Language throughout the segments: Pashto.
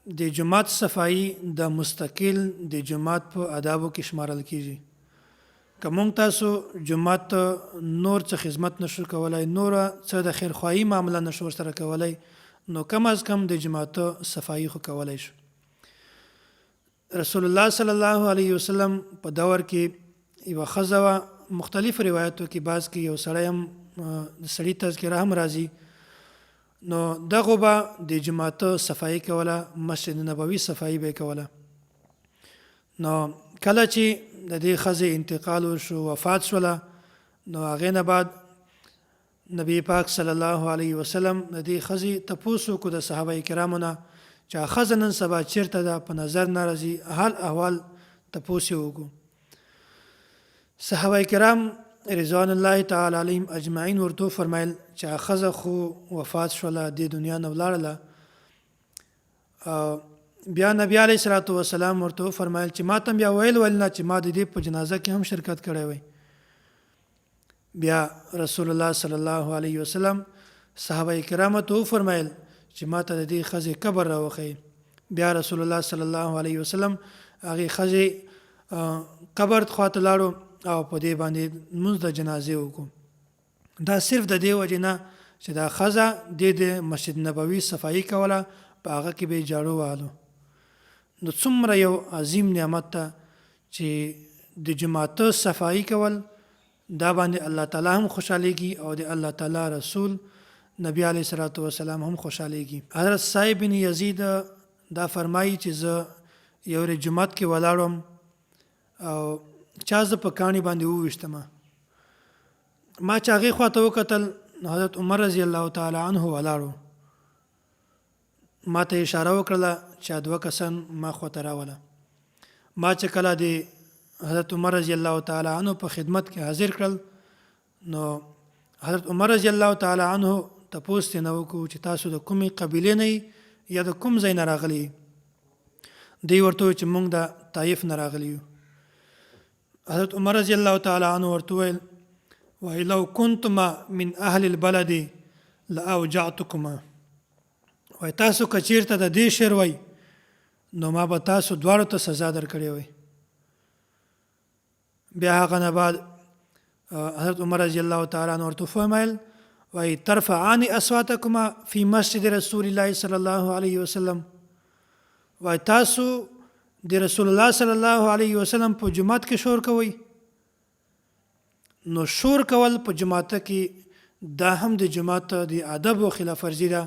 د جماعت صفایي د مستقل د جماعت په آدابو کې شمارل کیږي. که مونږ تاسو جماعت نور څه خدمت نشو کولای، نور څه د خیرخواهي معامله نشو سره کولای، نو کم از کم د جماعت صفایي خو کولای شو. رسول الله صلی الله علیه وسلم په دور کې یوه ښځه وه، مختلف روایتو کې بعض کې یو سړی هم د سړي تذکره هم راځي، نو دغه به د جماعت صفایي کوله، مسجد نبوي صفایي به یې کوله. نو کله چې د دې ښځې انتقال وشو، وفات شوله، نو هغې نه بعد نبی پاک صلی الله علیه وسلم د دې ښځې تپوس وکړو د صحابه کرامو نه چې ښځه نن سبا چېرته ده، په نظر نه راځي، حال احوال تپوس یې وکړو. صحابه کرام رضوان الله تعالی علیهم اجمعین ورته فرمایل چې ښځه خو وفات شوله، دې دنیا نه ولاړله. بیا نبی علیه الصلاة والسلام ورته فرمایل چې ما ته بیا ویل نه چې ما د دې په جنازه کې هم شرکت کړی وی. بیا رسول الله صلی الله علیه وسلم صحابه کرامو ته فرمایل چې ما ته د دې ښځې قبر راوښیي. بیا رسول الله صلی الله علیه وسلم هغې ښځې قبر خواته لاړو او په دې باندې لمونځ د جنازې وکړو. دا صرف د دې وجې نه چې دا ښځه د مسجد نبوي صفایي کوله، په هغه کې به یې جاړو وهلو. نو څومره یو عظیم نعمت ته چې د جماعت صفایي کول، دا باندې الله تعالی هم خوشحالیږي او د الله تعالی رسول نبی علیه الصلاة والسلام هم خوشحالیږي. حضرت صاحب بن یزید دا فرمایي چې زه یو جماعت کې ولاړم او چا زه په کاڼي باندې وویشتمه. ما چې هغې خواته وکتل، حضرت عمر رضی الله تعالی عنه ولاړو. ما ته اشاره وکړله چې دوه کسان ما خواته راوله. ما چې کله د حضرت عمر رضی الله تعالی عنه په خدمت کې حاضر کړل، نو حضرت عمر رضی الله تعالی عنه تپوس ترې نه وکړو چې تاسو د کومې قبیلې نه یا د کوم ځای نه راغلي؟ دوی ورته وویل چې موږ د طایف نه راغلي یو. حضرت عمر رضی الله تعالی عنه ورته وویل وایي لو کنتما من اهل البلد لاوجعتکما، وایي تاسو که چېرته د دې شعر وایي نو ما به تاسو دواړو ته سزا درکړې وی. بیا هغه نه بعد حضرت عمر رضی الله تعالی عنه ورته فرمایل وایي ترفعان اصواتکما فی مسجد رسول الله صلی الله علیه وسلم، وایي تاسو د رسول الله صلی الله علیه وسلم په جماعت کې شور کوئ. نو شور کول په جماعت کې دا هم د جماعت د ادب خلاف ورزي ده.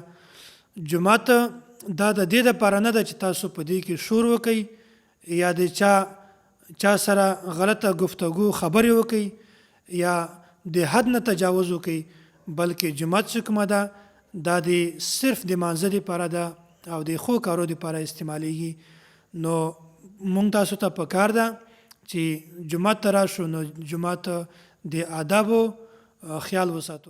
جماعت دا د دې دپاره نه ده چې تاسو په دې کې شور وکئ یا د چا سره غلطه گفتگو خبرې وکئ یا د حد نه تجاوز وکئ، بلکې جماعت چې کومه ده دا د صرف د مانځه دپاره ده او د ښو کارو دپاره استعمالیږي. نو مونږ تاسو ته پکار ده چې جماعت ته راشو، نو جماعت د آدابو خیال وساتو.